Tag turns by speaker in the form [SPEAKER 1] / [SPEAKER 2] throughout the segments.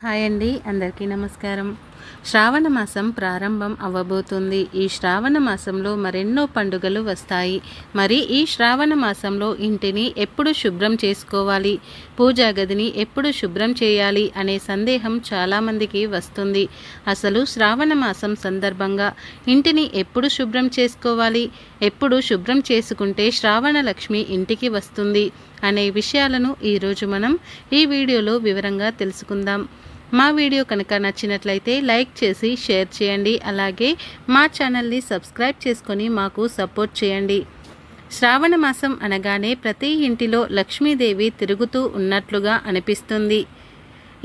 [SPEAKER 1] Hi అండి, అందరికీ నమస్కారం. శ్రావణ మాసం ప్రారంభం అవ్వబోతుంది. ఈ శ్రావణ మాసంలో మరెన్నో పండుగలు వస్తాయి. మరి ఈ శ్రావణ మాసంలో ఇంటిని ఎప్పుడు శుభ్రం చేసుకోవాలి, పూజా గదిని ఎప్పుడు శుభ్రం చేయాలి అనే సందేహం చాలామందికి వస్తుంది. అసలు శ్రావణ మాసం సందర్భంగా ఇంటిని ఎప్పుడు శుభ్రం చేసుకోవాలి, ఎప్పుడు శుభ్రం చేసుకుంటే శ్రావణ లక్ష్మి ఇంటికి వస్తుంది అనే విషయాలను ఈరోజు మనం ఈ వీడియోలో వివరంగా తెలుసుకుందాం. మా వీడియో కనుక నచ్చినట్లయితే లైక్ చేసి షేర్ చేయండి. అలాగే మా ఛానల్ని సబ్స్క్రైబ్ చేసుకొని మాకు సపోర్ట్ చేయండి. శ్రావణ మాసం అనగానే ప్రతి ఇంటిలో లక్ష్మీదేవి తిరుగుతూ ఉన్నట్లుగా అనిపిస్తుంది.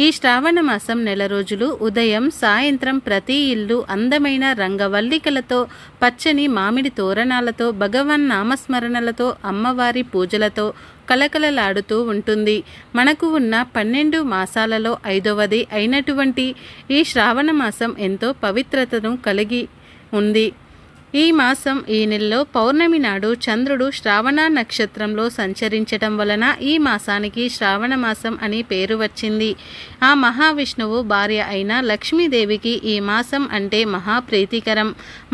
[SPEAKER 1] ఈ శ్రావణ మాసం నెల రోజులు ఉదయం సాయంత్రం ప్రతి ఇల్లు అందమైన రంగవల్లికలతో, పచ్చని మామిడి తోరణాలతో, భగవన్ నామస్మరణలతో, అమ్మవారి పూజలతో కలకలలాడుతూ ఉంటుంది. మనకు ఉన్న 12 మాసాలలో 5వది అయినటువంటి ఈ శ్రావణ మాసం ఎంతో పవిత్రతను కలిగి ఉంది. ఈ మాసం ఈ నెలలో పౌర్ణమి నాడు చంద్రుడు శ్రావణ నక్షత్రంలో సంచరించటం వలన ఈ మాసానికి శ్రావణ మాసం అని పేరు వచ్చింది. ఆ మహావిష్ణువు భార్య అయిన లక్ష్మీదేవికి ఈ మాసం అంటే మహాప్రీతికరం.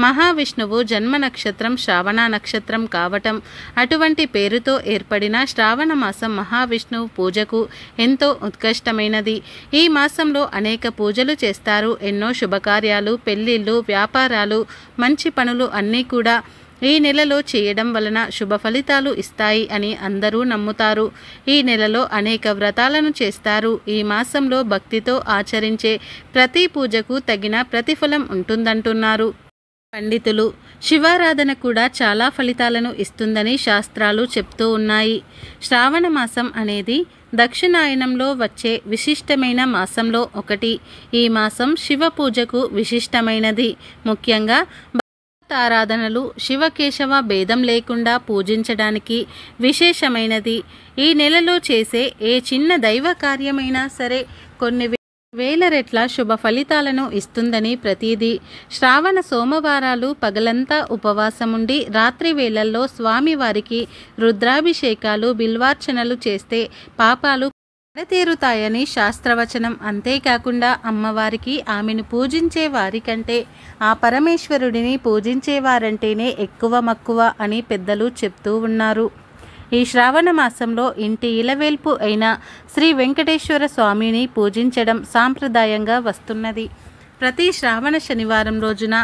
[SPEAKER 1] మహావిష్ణువు జన్మ నక్షత్రం శ్రావణ నక్షత్రం కావటం, అటువంటి పేరుతో ఏర్పడిన శ్రావణ మాసం మహావిష్ణువు పూజకు ఎంతో ఉత్కృష్టమైనది. ఈ మాసంలో అనేక పూజలు చేస్తారు. ఎన్నో శుభకార్యాలు, పెళ్లిళ్ళు, వ్యాపారాలు, మంచి పనులు అన్నీ కూడా ఈ నెలలో చేయడం వలన శుభ ఫలితాలు ఇస్తాయి అని అందరూ నమ్ముతారు. ఈ నెలలో అనేక వ్రతాలను చేస్తారు. ఈ మాసంలో భక్తితో ఆచరించే ప్రతి పూజకు తగిన ప్రతిఫలం ఉంటుందంటున్నారు పండితులు. శివారాధన కూడా చాలా ఫలితాలను ఇస్తుందని శాస్త్రాలు చెప్తూ ఉన్నాయి. శ్రావణ మాసం అనేది దక్షిణాయనంలో వచ్చే విశిష్టమైన మాసంలో ఒకటి. ఈ మాసం శివ పూజకు విశిష్టమైనది. ముఖ్యంగా ఆరాధనలు శివకేశవ భేదం లేకుండా పూజించడానికి విశేషమైనది. ఈ నెలలో చేసే ఏ చిన్న దైవ కార్యమైనా సరే కొన్ని వేల రెట్ల శుభ ఫలితాలను ఇస్తుందని ప్రతీది. శ్రావణ సోమవారాలు పగలంతా ఉపవాసముండి రాత్రి వేళల్లో స్వామివారికి రుద్రాభిషేకాలు, బిల్వార్చనలు చేస్తే పాపాలు తీరుతాయని శాస్త్రవచనం. అంతేకాకుండా అమ్మవారికి ఆమెను పూజించే వారికంటే ఆ పరమేశ్వరుడిని పూజించేవారంటేనే ఎక్కువ మక్కువ అని పెద్దలు చెప్తూ ఉన్నారు. ఈ శ్రావణ మాసంలో ఇంటి ఇలవేల్పు అయిన శ్రీ వెంకటేశ్వర స్వామిని పూజించడం సాంప్రదాయంగా వస్తున్నది. ప్రతి శ్రావణ శనివారం రోజున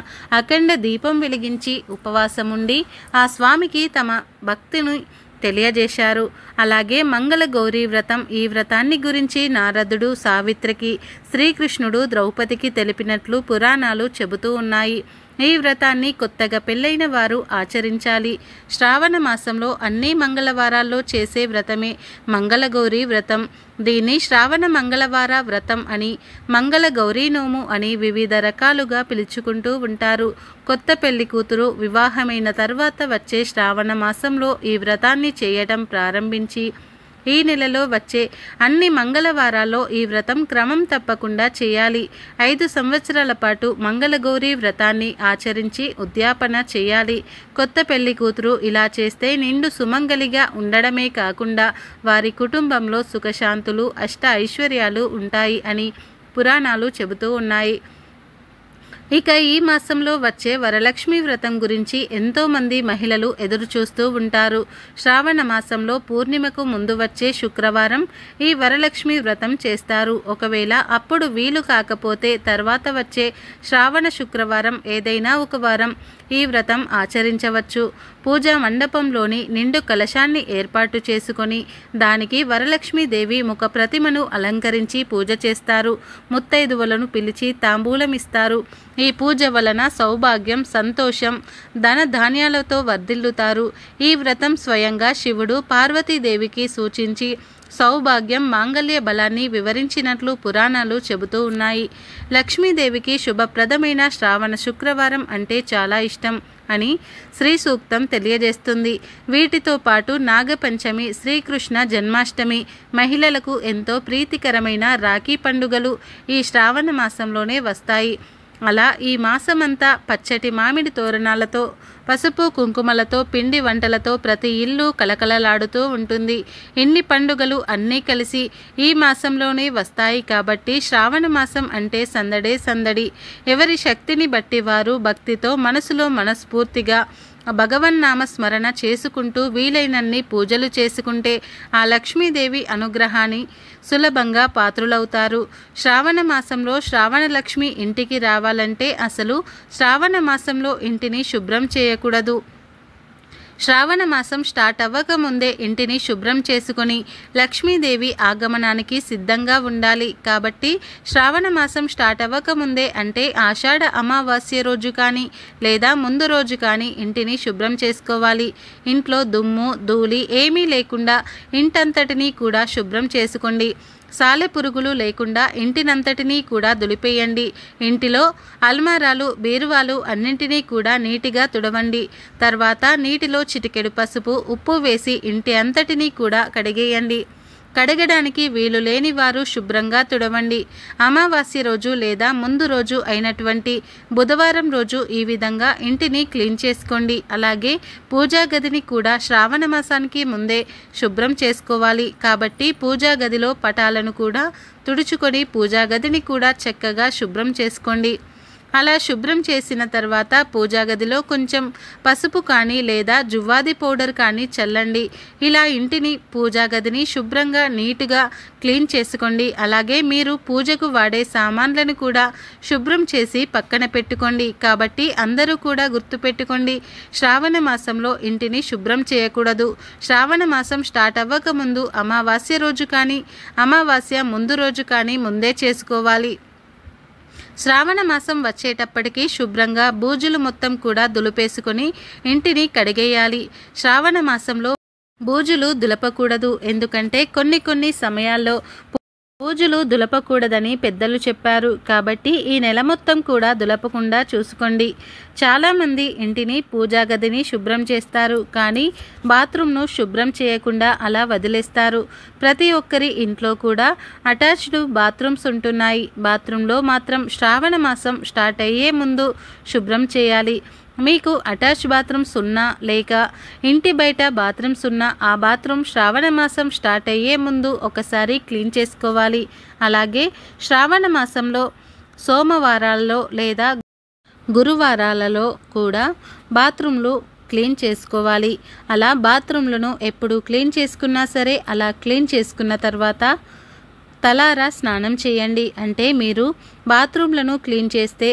[SPEAKER 1] అఖండ దీపం వెలిగించి ఉపవాసముండి ఆ స్వామికి తమ భక్తిని తెలియజేశారు. అలాగే మంగళ గౌరీ వ్రతం, ఈ వ్రతాన్ని గురించి నారదుడు సావిత్రికి, శ్రీకృష్ణుడు ద్రౌపదికి తెలిపినట్లు పురాణాలు చెబుతూ ఉన్నాయి. ఈ వ్రతాన్ని కొత్తగా పెళ్ళైన వారు ఆచరించాలి. శ్రావణ మాసంలో అన్ని మంగళవారాల్లో చేసే వ్రతమే మంగళగౌరీ వ్రతం. దీన్ని శ్రావణ మంగళవార వ్రతం అని, మంగళ గౌరీ నోము అని వివిధ రకాలుగా పిలుచుకుంటూ ఉంటారు. కొత్త పెళ్లి కూతురు వివాహమైన తర్వాత వచ్చే శ్రావణ మాసంలో ఈ వ్రతాన్ని చేయటం ప్రారంభించి ఈ నెలలో వచ్చే అన్ని మంగళవారాల్లో ఈ వ్రతం క్రమం తప్పకుండా చేయాలి. 5 సంవత్సరాల పాటు మంగళగౌరీ వ్రతాన్ని ఆచరించి ఉద్యాపన చేయాలి. కొత్త పెళ్లి కూతురు ఇలా చేస్తే నిండు సుమంగలిగా ఉండడమే కాకుండా వారి కుటుంబంలో సుఖశాంతులు, అష్ట ఐశ్వర్యాలు ఉంటాయి అని పురాణాలు చెబుతూ ఉన్నాయి. ఇక ఈ మాసంలో వచ్చే వరలక్ష్మి వ్రతం గురించి ఎంతోమంది మహిళలు ఎదురు చూస్తూ ఉంటారు. శ్రావణ మాసంలో పూర్ణిమకు ముందు వచ్చే శుక్రవారం ఈ వరలక్ష్మి వ్రతం చేస్తారు. ఒకవేళ అప్పుడు వీలు కాకపోతే తర్వాత వచ్చే శ్రావణ శుక్రవారం ఏదైనా ఒక వారం ఈ వ్రతం ఆచరించవచ్చు. పూజా మండపంలోని నిండు కలశాన్ని ఏర్పాటు చేసుకొని దానికి వరలక్ష్మీదేవి ముఖ ప్రతిమను అలంకరించి పూజ చేస్తారు. ముత్తైదువులను పిలిచి తాంబూలమిస్తారు. ఈ పూజ వలన సౌభాగ్యం, సంతోషం, ధన ధాన్యాలతో వర్ధిల్లుతారు. ఈ వ్రతం స్వయంగా శివుడు పార్వతీదేవికి సూచించి సౌభాగ్యం, మాంగళ్య బలాన్ని వివరించినట్లు పురాణాలు చెబుతూ ఉన్నాయి. లక్ష్మీదేవికి శుభప్రదమైన శ్రావణ శుక్రవారం అంటే చాలా ఇష్టం అని శ్రీ సూక్తం తెలియజేస్తుంది. వీటితో పాటు నాగపంచమి, శ్రీకృష్ణ జన్మాష్టమి, మహిళలకు ఎంతో ప్రీతికరమైన రాఖీ పండుగలు ఈ శ్రావణ మాసంలోనే వస్తాయి. అలా ఈ మాసమంతా పచ్చటి మామిడి తోరణాలతో, పసుపు కుంకుమలతో, పిండి వంటలతో ప్రతి ఇల్లు కలకలలాడుతూ ఉంటుంది. ఇన్ని పండుగలు అన్నీ కలిసి ఈ మాసంలోనే వస్తాయి కాబట్టి శ్రావణ మాసం అంటే సందడే సందడి. ఎవరి శక్తిని బట్టి వారు భక్తితో మనసులో మనస్ఫూర్తిగా భగవన్నామ స్మరణ చేసుకుంటూ వీలైనన్ని పూజలు చేసుకుంటే ఆ లక్ష్మీదేవి అనుగ్రహాన్ని సులభంగా పాత్రులవుతారు. శ్రావణ మాసంలో శ్రావణ లక్ష్మి ఇంటికి రావాలంటే అసలు శ్రావణ మాసంలో ఇంటిని శుభ్రం చేయకూడదు. శ్రావణ మాసం స్టార్ట్ అవ్వకముందే ఇంటిని శుభ్రం చేసుకొని లక్ష్మీదేవి ఆగమనానికి సిద్ధంగా ఉండాలి. కాబట్టి శ్రావణ మాసం స్టార్ట్ అవ్వకముందే అంటే ఆషాఢ అమావాస్య రోజు కానీ లేదా ముందు రోజు కానీ ఇంటిని శుభ్రం చేసుకోవాలి. ఇంట్లో దుమ్ము ధూళి ఏమీ లేకుండా ఇంటంతటినీ కూడా శుభ్రం చేసుకోండి. సాలెపురుగులు లేకుండా ఇంటినంతటినీ కూడా దులిపేయండి. ఇంటిలో అల్మారాలు, బీరువాలు అన్నింటినీ కూడా నీటిగా తుడవండి. తర్వాత నీటిలో చిటికెడు పసుపు, ఉప్పు వేసి ఇంటి అంతటినీ కూడా కడిగేయండి. కడగడానికి వీలు లేని వారు శుభ్రంగా తుడవండి. అమావాస్య రోజు లేదా ముందు రోజు అయినటువంటి బుధవారం రోజు ఈ విధంగా ఇంటిని క్లీన్ చేసుకోండి. అలాగే పూజా గదిని కూడా శ్రావణ మాసానికి ముందే శుభ్రం చేసుకోవాలి. కాబట్టి పూజా గదిలో పటాలను కూడా తుడుచుకొని పూజా గదిని కూడా చక్కగా శుభ్రం చేసుకోండి. అలా శుభ్రం చేసిన తర్వాత పూజా గదిలో కొంచెం పసుపు కానీ లేదా జువ్వాది పౌడర్ కానీ చల్లండి. ఇలా ఇంటిని పూజా గదిని శుభ్రంగా నీట్గా క్లీన్ చేసుకోండి. అలాగే మీరు పూజకు వాడే సామాన్లను కూడా శుభ్రం చేసి పక్కన పెట్టుకోండి. కాబట్టి అందరూ కూడా గుర్తుపెట్టుకోండి, శ్రావణ మాసంలో ఇంటిని శుభ్రం చేయకూడదు. శ్రావణ మాసం స్టార్ట్ అవ్వకముందు అమావాస్య రోజు కానీ అమావాస్య ముందు రోజు కానీ ముందే చేసుకోవాలి. శ్రావణ మాసం వచ్చేటప్పటికి శుభ్రంగా బూజులు మొత్తం కూడా దులిపేసుకొని ఇంటిని కడిగేయాలి. శ్రావణ మాసంలో బూజులు దులపకూడదు. ఎందుకంటే కొన్ని సమయాల్లో బూజులు దులపకూడదని పెద్దలు చెప్పారు. కాబట్టి ఈ నెల మొత్తం కూడా దులపకుండా చూసుకోండి. చాలామంది ఇంటిని పూజా గదిని శుభ్రం చేస్తారు, కానీ బాత్రూమ్ను శుభ్రం చేయకుండా అలా వదిలేస్తారు. ప్రతి ఒక్కరి ఇంట్లో కూడా అటాచ్డ్ బాత్రూమ్స్ ఉంటున్నాయి. బాత్రూంలో మాత్రం శ్రావణ మాసం స్టార్ట్ అయ్యే ముందు శుభ్రం చేయాలి. మీకు అటాచ్ బాత్రూమ్స్ ఉన్నా లేక ఇంటి బయట బాత్రూమ్స్ ఉన్నా ఆ బాత్రూమ్ శ్రావణ మాసం స్టార్ట్ అయ్యే ముందు ఒకసారి క్లీన్ చేసుకోవాలి. అలాగే శ్రావణ మాసంలో సోమవారాల్లో లేదా గురువారాలలో కూడా బాత్రూమ్లు క్లీన్ చేసుకోవాలి. అలా బాత్రూమ్లను ఎప్పుడు క్లీన్ చేసుకున్నా సరే అలా క్లీన్ చేసుకున్న తర్వాత తలారా స్నానం చేయండి. అంటే మీరు బాత్రూమ్లను క్లీన్ చేస్తే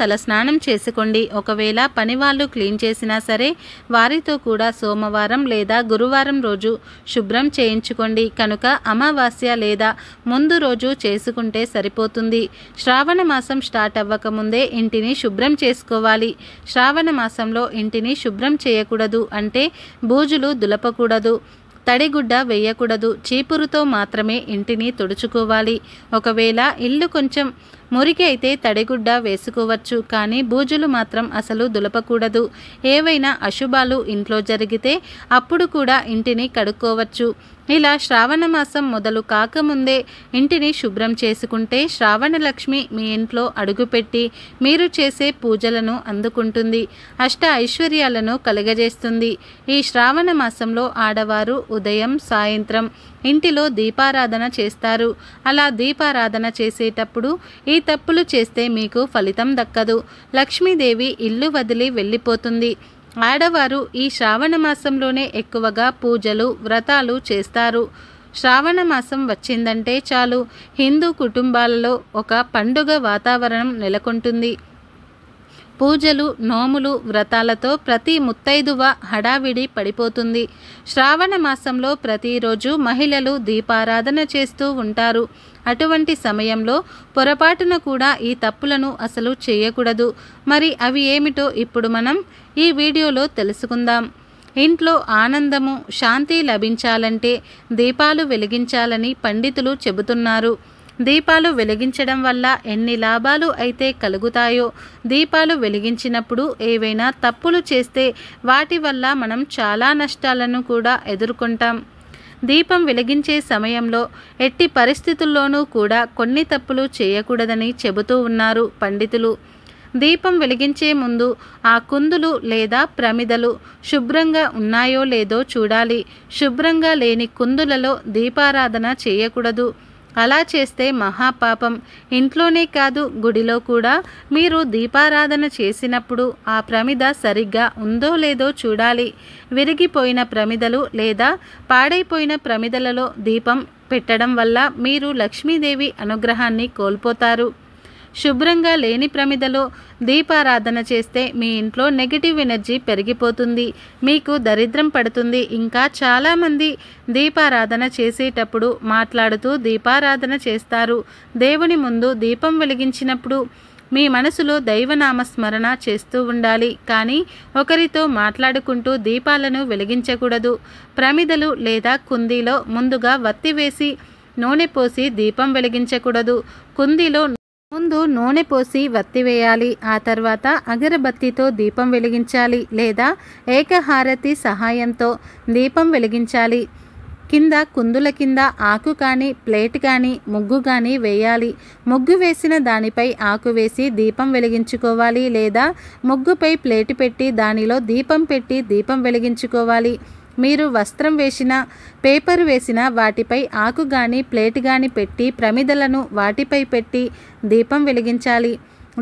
[SPEAKER 1] తల స్నానం చేసుకోండి. ఒకవేళ పని వాళ్ళు క్లీన్ చేసినా సరే వారితో కూడా సోమవారం లేదా గురువారం రోజు శుభ్రం చేయించుకోండి. కనుక అమావాస్య లేదా ముందు రోజు చేసుకుంటే సరిపోతుంది. శ్రావణ మాసం స్టార్ట్ అవ్వకముందే ఇంటిని శుభ్రం చేసుకోవాలి. శ్రావణ మాసంలో ఇంటిని శుభ్రం చేయకూడదు. అంటే బూజులు దులపకూడదు, తడిగుడ్డ వేయకూడదు. చీపురుతో మాత్రమే ఇంటిని తుడుచుకోవాలి. ఒకవేళ ఇల్లు కొంచెం మురికి అయితే తడిగుడ్డ వేసుకోవచ్చు, కానీ బూజులు మాత్రం అసలు దులపకూడదు. ఏవైనా అశుభాలు ఇంట్లో జరిగితే అప్పుడు కూడా ఇంటిని కడుక్కోవచ్చు. ఇలా శ్రావణ మాసం మొదలు కాకముందే ఇంటిని శుభ్రం చేసుకుంటే శ్రావణ లక్ష్మి మీ ఇంట్లో అడుగుపెట్టి మీరు చేసే పూజలను అందుకుంటుంది, అష్ట ఐశ్వర్యాలను కలుగజేస్తుంది. ఈ శ్రావణ మాసంలో ఆడవారు ఉదయం సాయంత్రం ఇంటిలో దీపారాధన చేస్తారు. అలా దీపారాధన చేసేటప్పుడు ఈ తప్పులు చేస్తే మీకు ఫలితం దక్కదు. లక్ష్మీదేవి ఇల్లు వదిలి వెళ్ళిపోతుంది. ఆడవారు ఈ శ్రావణ మాసంలోనే ఎక్కువగా పూజలు వ్రతాలు చేస్తారు. శ్రావణ మాసం వచ్చిందంటే చాలు హిందూ కుటుంబాలలో ఒక పండుగ వాతావరణం నెలకొంటుంది. పూజలు నోములు వ్రతాలతో ప్రతి ముత్తైదువ హడావిడి పడిపోతుంది. శ్రావణ మాసంలో ప్రతిరోజు మహిళలు దీపారాధన చేస్తూ ఉంటారు. అటువంటి సమయంలో పొరపాటున కూడా ఈ తప్పులను అసలు చేయకూడదు. మరి అవి ఏమిటో ఇప్పుడు మనం ఈ వీడియోలో తెలుసుకుందాం. ఇంట్లో ఆనందము శాంతి లభించాలంటే దీపాలు వెలిగించాలని పండితులు చెబుతున్నారు. దీపాలు వెలిగించడం వల్ల ఎన్ని లాభాలు అయితే కలుగుతాయో, దీపాలు వెలిగించినప్పుడు ఏవైనా తప్పులు చేస్తే వాటి వల్ల మనం చాలా నష్టాలను కూడా ఎదుర్కొంటాం. దీపం వెలిగించే సమయంలో ఎట్టి పరిస్థితుల్లోనూ కూడా కొన్ని తప్పులు చేయకూడదని చెబుతూ ఉన్నారు పండితులు. దీపం వెలిగించే ముందు ఆ కుందులు లేదా ప్రమిదలు శుభ్రంగా ఉన్నాయో లేదో చూడాలి. శుభ్రంగా లేని కుందులలో దీపారాధన చేయకూడదు. అలా చేస్తే మహాపాపం. ఇంట్లోనే కాదు, గుడిలో కూడా మీరు దీపారాధన చేసినప్పుడు ఆ ప్రమిద సరిగ్గా ఉందో లేదో చూడాలి. విరిగిపోయిన ప్రమిదలు లేదా పాడైపోయిన ప్రమిదలలో దీపం పెట్టడం వల్ల మీరు లక్ష్మీదేవి అనుగ్రహాన్ని కోల్పోతారు. శుభ్రంగా లేని ప్రమిదలో దీపారాధన చేస్తే మీ ఇంట్లో నెగిటివ్ ఎనర్జీ పెరిగిపోతుంది, మీకు దరిద్రం పడుతుంది. ఇంకా చాలామంది దీపారాధన చేసేటప్పుడు మాట్లాడుతూ దీపారాధన చేస్తారు. దేవుని ముందు దీపం వెలిగించినప్పుడు మీ మనసులో దైవనామస్మరణ చేస్తూ ఉండాలి, కానీ ఒకరితో మాట్లాడుకుంటూ దీపాలను వెలిగించకూడదు. ప్రమిదలు లేదా కుందీలో ముందుగా వత్తి వేసి నూనె పోసి దీపం వెలిగించకూడదు. కుందీలో ముందు నూనె పోసి వత్తి వేయాలి. ఆ తర్వాత అగరబత్తితో దీపం వెలిగించాలి లేదా ఏకహారతి సహాయంతో దీపం వెలిగించాలి. కింద కుందుల కింద ఆకు కానీ ప్లేట్ కానీ ముగ్గు కానీ వేయాలి. ముగ్గు వేసిన దానిపై ఆకు వేసి దీపం వెలిగించుకోవాలి లేదా ముగ్గుపై ప్లేటు పెట్టి దానిలో దీపం పెట్టి దీపం వెలిగించుకోవాలి. మీరు వస్త్రం వేసిన పేపర్ వేసిన వాటిపై ఆకు కానీ ప్లేట్ కానీ పెట్టి ప్రమిదలను వాటిపై పెట్టి దీపం వెలిగించాలి.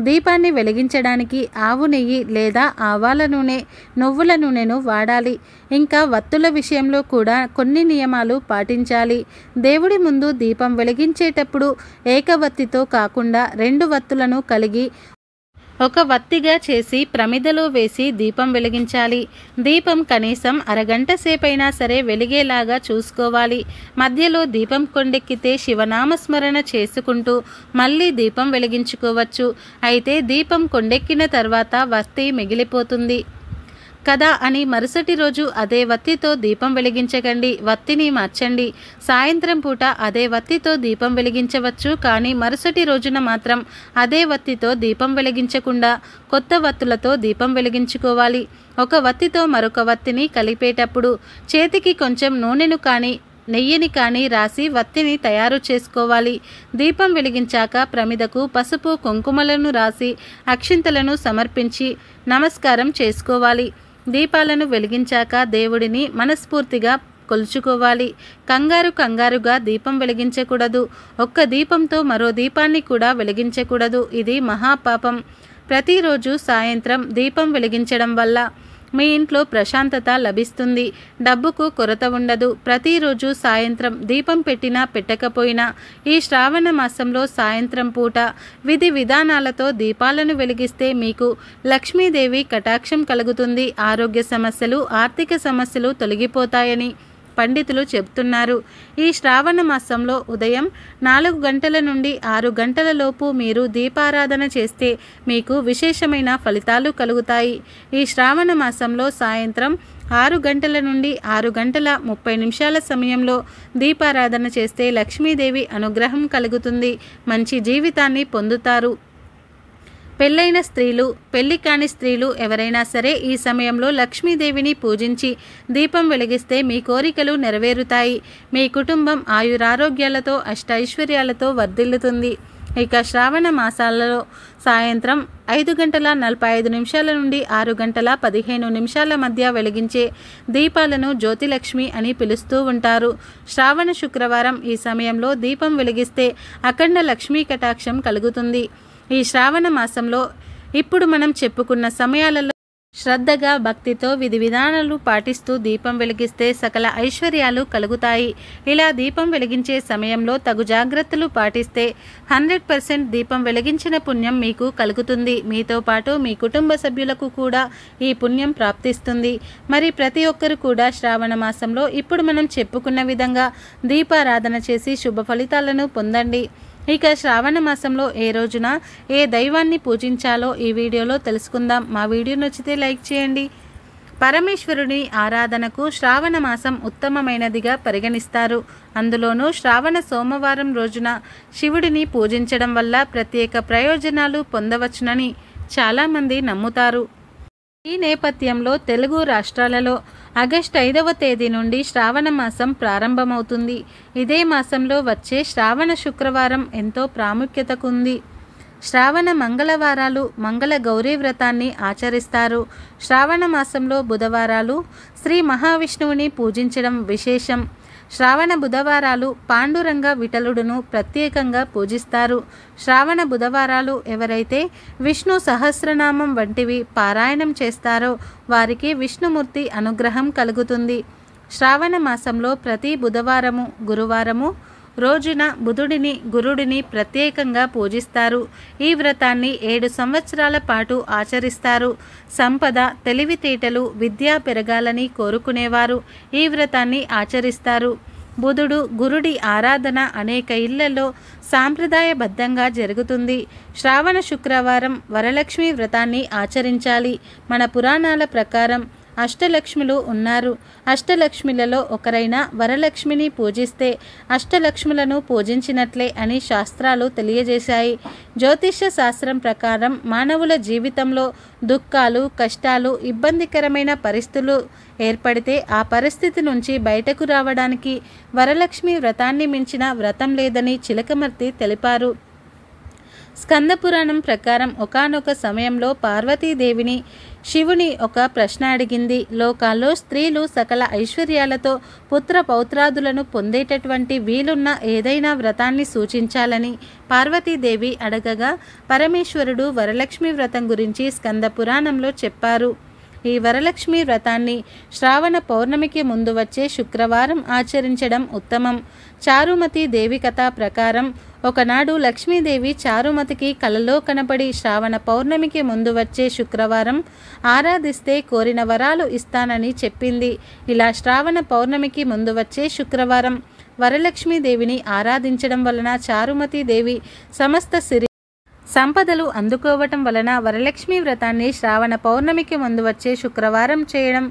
[SPEAKER 1] దీపాన్ని వెలిగించడానికి ఆవు నెయ్యి లేదా ఆవాల నూనె, నువ్వుల నూనెను వాడాలి. ఇంకా వత్తుల విషయంలో కూడా కొన్ని నియమాలు పాటించాలి. దేవుడి ముందు దీపం వెలిగించేటప్పుడు ఏకవత్తితో కాకుండా 2 వత్తులను కలిగి ఒక వత్తిగా చేసి ప్రమిదలో వేసి దీపం వెలిగించాలి. దీపం కనీసం అరగంట సేపైనా సరే వెలిగేలాగా చూసుకోవాలి. మధ్యలో దీపం కొండెక్కితే శివనామస్మరణ చేసుకుంటూ మళ్ళీ దీపం వెలిగించుకోవచ్చు. అయితే దీపం కొండెక్కిన తర్వాత వత్తి మిగిలిపోతుంది కదా అని మరుసటి రోజు అదే వత్తితో దీపం వెలిగించకండి. వత్తిని మార్చండి. సాయంత్రం పూట అదే వత్తితో దీపం వెలిగించవచ్చు, కానీ మరుసటి రోజున మాత్రం అదే వత్తితో దీపం వెలిగించకుండా కొత్త వత్తులతో దీపం వెలిగించుకోవాలి. ఒక వత్తితో మరొక వత్తిని కలిపేటప్పుడు చేతికి కొంచెం నూనెను కానీ నెయ్యిని కానీ రాసి వత్తిని తయారు చేసుకోవాలి. దీపం వెలిగించాక ప్రమిదకు పసుపు కుంకుమలను రాసి అక్షింతలను సమర్పించి నమస్కారం చేసుకోవాలి. దీపాలను వెలిగించాక దేవుడిని మనస్ఫూర్తిగా కొలుచుకోవాలి. కంగారుగా దీపం వెలిగించకూడదు. ఒక్క దీపంతో మరో దీపాన్ని కూడా వెలిగించకూడదు. ఇది మహాపాపం. ప్రతిరోజు సాయంత్రం దీపం వెలిగించడం వల్ల మీ ఇంట్లో ప్రశాంతత లభిస్తుంది, డబ్బుకు కొరత ఉండదు. ప్రతిరోజు సాయంత్రం దీపం పెట్టినా పెట్టకపోయినా ఈ శ్రావణ మాసంలో సాయంత్రం పూట విధి విధానాలతో దీపాలను వెలిగిస్తే మీకు లక్ష్మీదేవి కటాక్షం కలుగుతుంది. ఆరోగ్య సమస్యలు, ఆర్థిక సమస్యలు తొలగిపోతాయని పండితులు చెబుతున్నారు. ఈ శ్రావణ మాసంలో ఉదయం 4 గంటల నుండి 6 గంటల లోపు మీరు దీపారాధన చేస్తే మీకు విశేషమైన ఫలితాలు కలుగుతాయి. ఈ శ్రావణ మాసంలో సాయంత్రం 6 గంటల నుండి 6 గంటల 30 నిమిషాల సమయంలో దీపారాధన చేస్తే లక్ష్మీదేవి అనుగ్రహం కలుగుతుంది. మంచి జీవితాన్ని పొందుతారు. పెళ్ళైన స్త్రీలు, పెళ్లి కాని స్త్రీలు ఎవరైనా సరే ఈ సమయంలో లక్ష్మీదేవిని పూజించి దీపం వెలిగిస్తే మీ కోరికలు నెరవేరుతాయి. మీ కుటుంబం ఆయురారోగ్యాలతో అష్టైశ్వర్యాలతో వర్ధిల్లుతుంది. ఇక శ్రావణ మాసాలలో సాయంత్రం 5 గంటల 45 నిమిషాల నుండి 6 గంటల 15 నిమిషాల మధ్య వెలిగించే దీపాలను జ్యోతిలక్ష్మి అని పిలుస్తూ ఉంటారు. శ్రావణ శుక్రవారం ఈ సమయంలో దీపం వెలిగిస్తే అఖండ లక్ష్మీ కటాక్షం కలుగుతుంది. ఈ శ్రావణ మాసంలో ఇప్పుడు మనం చెప్పుకున్న సమయాలలో శ్రద్ధగా భక్తితో విధి విధానాలు పాటిస్తూ దీపం వెలిగిస్తే సకల ఐశ్వర్యాలు కలుగుతాయి. ఇలా దీపం వెలిగించే సమయంలో తగు జాగ్రత్తలు పాటిస్తే 100% దీపం వెలిగించిన పుణ్యం మీకు కలుగుతుంది. మీతో పాటు మీ కుటుంబ సభ్యులకు కూడా ఈ పుణ్యం ప్రాప్తిస్తుంది. మరి ప్రతి ఒక్కరు కూడా శ్రావణ మాసంలో ఇప్పుడు మనం చెప్పుకున్న విధంగా దీపారాధన చేసి శుభ ఫలితాలను పొందండి. ఇక శ్రావణ మాసంలో ఏ రోజున ఏ దైవాన్ని పూజించాలో ఈ వీడియోలో తెలుసుకుందాం. మా వీడియో నచ్చితే లైక్ చేయండి. పరమేశ్వరుని ఆరాధనకు శ్రావణ మాసం ఉత్తమమైనదిగా పరిగణిస్తారు. అందులోనూ శ్రావణ సోమవారం రోజున శివుడిని పూజించడం వల్ల ప్రత్యేక ప్రయోజనాలు పొందవచ్చునని చాలామంది నమ్ముతారు. ఈ నేపథ్యంలో తెలుగు రాష్ట్రాలలో ఆగస్టు 5వ తేదీ నుండి శ్రావణ మాసం ప్రారంభమవుతుంది. ఇదే మాసంలో వచ్చే శ్రావణ శుక్రవారం ఎంతో ప్రాముఖ్యతకుంది. శ్రావణ మంగళవారాలు మంగళ గౌరీ వ్రతాన్ని ఆచరిస్తారు. శ్రావణ మాసంలో బుధవారాలు శ్రీ మహావిష్ణువుని పూజించడం విశేషం. శ్రావణ బుధవారాలు పాండురంగ విఠలుడును ప్రత్యేకంగా పూజిస్తారు. శ్రావణ బుధవారాలు ఎవరైతే విష్ణు సహస్రనామం వంటివి పారాయణం చేస్తారో వారికి విష్ణుమూర్తి అనుగ్రహం కలుగుతుంది. శ్రావణ మాసంలో ప్రతి బుధవారము గురువారము రోజున బుధుడిని గురుడిని ప్రత్యేకంగా పూజిస్తారు. ఈ వ్రతాన్ని 7 సంవత్సరాల పాటు ఆచరిస్తారు. సంపద, తెలివితేటలు, విద్య పెరగాలని కోరుకునేవారు ఈ వ్రతాన్ని ఆచరిస్తారు. బుధుడు గురుడి ఆరాధన అనేక ఇళ్లలో సాంప్రదాయబద్ధంగా జరుగుతుంది. శ్రావణ శుక్రవారం వరలక్ష్మి వ్రతాన్ని ఆచరించాలి. మన పురాణాల ప్రకారం అష్టలక్ష్ములు ఉన్నారు. అష్టలక్ష్మిలలో ఒకరైన వరలక్ష్మిని పూజిస్తే అష్టలక్ష్ములను పూజించినట్లే అని శాస్త్రాలు తెలియజేశాయి. జ్యోతిష్య శాస్త్రం ప్రకారం మానవుల జీవితంలో దుఃఖాలు, కష్టాలు, ఇబ్బందికరమైన పరిస్థితులు ఏర్పడితే ఆ పరిస్థితి నుంచి బయటకు రావడానికి వరలక్ష్మి వ్రతాన్ని మించిన వ్రతం లేదని చిలకమర్తి తెలిపారు. స్కంద పురాణం ప్రకారం ఒకానొక సమయంలో పార్వతీదేవిని శివుని ఒక ప్రశ్న అడిగింది. లోకాల్లో స్త్రీలు సకల ఐశ్వర్యాలతో పుత్ర పౌత్రాదులను పొందేటటువంటి వీలున్న ఏదైనా వ్రతాన్ని సూచించాలని పార్వతీదేవి అడగగా పరమేశ్వరుడు వరలక్ష్మి వ్రతం గురించి స్కంద పురాణంలో చెప్పారు. ఈ వరలక్ష్మి వ్రతాన్ని శ్రావణ పౌర్ణమికి ముందు వచ్చే శుక్రవారం ఆచరించడం ఉత్తమం. చారుమతి దేవి కథ ప్రకారం ఒకనాడు లక్ష్మీదేవి చారుమతికి కలలో కనపడి శ్రావణ పౌర్ణమికి ముందు వచ్చే శుక్రవారం ఆరాధిస్తే కోరిన వరాలు ఇస్తానని చెప్పింది. ఇలా శ్రావణ పౌర్ణమికి ముందు వచ్చే శుక్రవారం వరలక్ష్మీదేవిని ఆరాధించడం వలన చారుమతి దేవి సమస్త సిరి సంపదలు అందుకోవటం వలన వరలక్ష్మి వ్రతాన్ని శ్రావణ పౌర్ణమికి ముందు వచ్చే శుక్రవారం చేయడం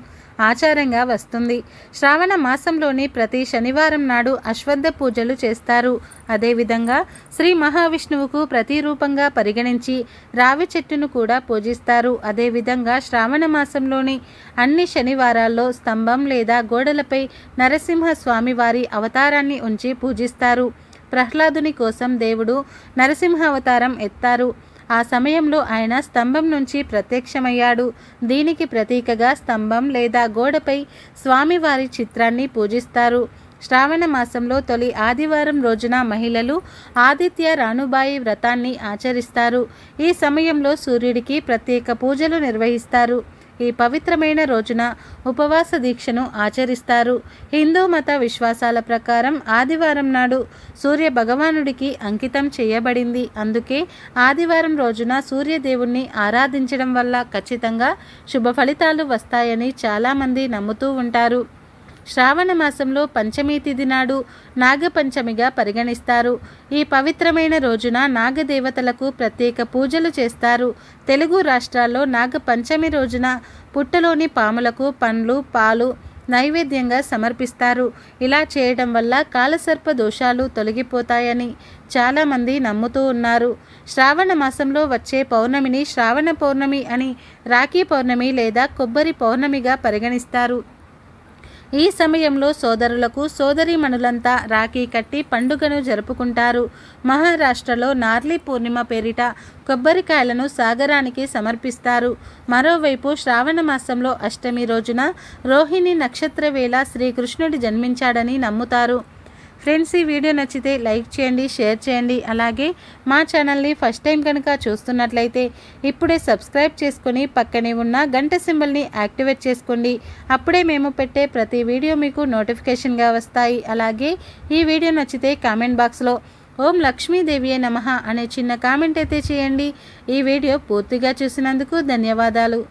[SPEAKER 1] ఆచారంగా వస్తుంది. శ్రావణ మాసంలోని ప్రతి శనివారం నాడు అశ్వత్థ పూజలు చేస్తారు. అదేవిధంగా శ్రీ మహావిష్ణువుకు ప్రతిరూపంగా పరిగణించి రావి చెట్టును కూడా పూజిస్తారు. అదేవిధంగా శ్రావణ మాసంలోని అన్ని శనివారాల్లో స్తంభం లేదా గోడలపై నరసింహ స్వామివారి అవతారాన్ని ఉంచి పూజిస్తారు. ప్రహ్లాదుని కోసం దేవుడు నరసింహ అవతారం ఎత్తారు. ఆ సమయంలో ఆయన స్తంభం నుంచి ప్రత్యక్షమయ్యాడు. దీనికి ప్రతీకగా స్తంభం లేదా గోడపై స్వామివారి చిత్రాన్ని పూజిస్తారు. శ్రావణ మాసంలో తొలి ఆదివారం రోజున మహిళలు ఆదిత్య రానుబాయి వ్రతాన్ని ఆచరిస్తారు. ఈ సమయంలో సూర్యుడికి ప్రత్యేక పూజలు నిర్వహిస్తారు. ఈ పవిత్రమైన రోజున ఉపవాస దీక్షను ఆచరిస్తారు. హిందూ మత విశ్వాసాల ప్రకారం ఆదివారం నాడు సూర్య భగవానుడికి అంకితం చేయబడింది. అందుకే ఆదివారం రోజున సూర్యదేవుణ్ణి ఆరాధించడం వల్ల ఖచ్చితంగా శుభ ఫలితాలు వస్తాయని చాలామంది నమ్ముతూ ఉంటారు. శ్రావణ మాసంలో పంచమి తిథి నాడు నాగపంచమిగా పరిగణిస్తారు. ఈ పవిత్రమైన రోజున నాగదేవతలకు ప్రత్యేక పూజలు చేస్తారు. తెలుగు రాష్ట్రాల్లో నాగపంచమి రోజున పుట్టలోని పాములకు పండ్లు, పాలు నైవేద్యంగా సమర్పిస్తారు. ఇలా చేయడం వల్ల కాలసర్ప దోషాలు తొలగిపోతాయని చాలామంది నమ్ముతూ ఉన్నారు. శ్రావణ మాసంలో వచ్చే పౌర్ణమిని శ్రావణ పౌర్ణమి అని, రాఖీ పౌర్ణమి లేదా కొబ్బరి పౌర్ణమిగా పరిగణిస్తారు. ఈ సమయంలో సోదరులకు సోదరీమణులంతా రాఖీ కట్టి పండుగను జరుపుకుంటారు. మహారాష్ట్రలో నార్లీ పూర్ణిమ పేరిట కొబ్బరికాయలను సాగరానికి సమర్పిస్తారు. మరోవైపు శ్రావణ మాసంలో అష్టమి రోజున రోహిణి నక్షత్ర వేళ శ్రీకృష్ణుడు జన్మించాడని నమ్ముతారు. ఫ్రెండ్స్, ఈ వీడియో నచ్చితే లైక్ చేయండి, షేర్ చేయండి. అలాగే మా ఛానల్ని ఫస్ట్ టైం కనుక చూస్తున్నట్లయితే ఇప్పుడే సబ్స్క్రైబ్ చేసుకొని పక్కనే ఉన్న గంట సింబల్ని యాక్టివేట్ చేసుకోండి. అప్పుడే మేము పెట్టే ప్రతి వీడియో మీకు నోటిఫికేషన్గా వస్తాయి. అలాగే ఈ వీడియో నచ్చితే కామెంట్ బాక్స్లో ఓం లక్ష్మీదేవియే నమః అనే చిన్న కామెంట్ అయితే చేయండి. ఈ వీడియో పూర్తిగా చూసినందుకు ధన్యవాదాలు.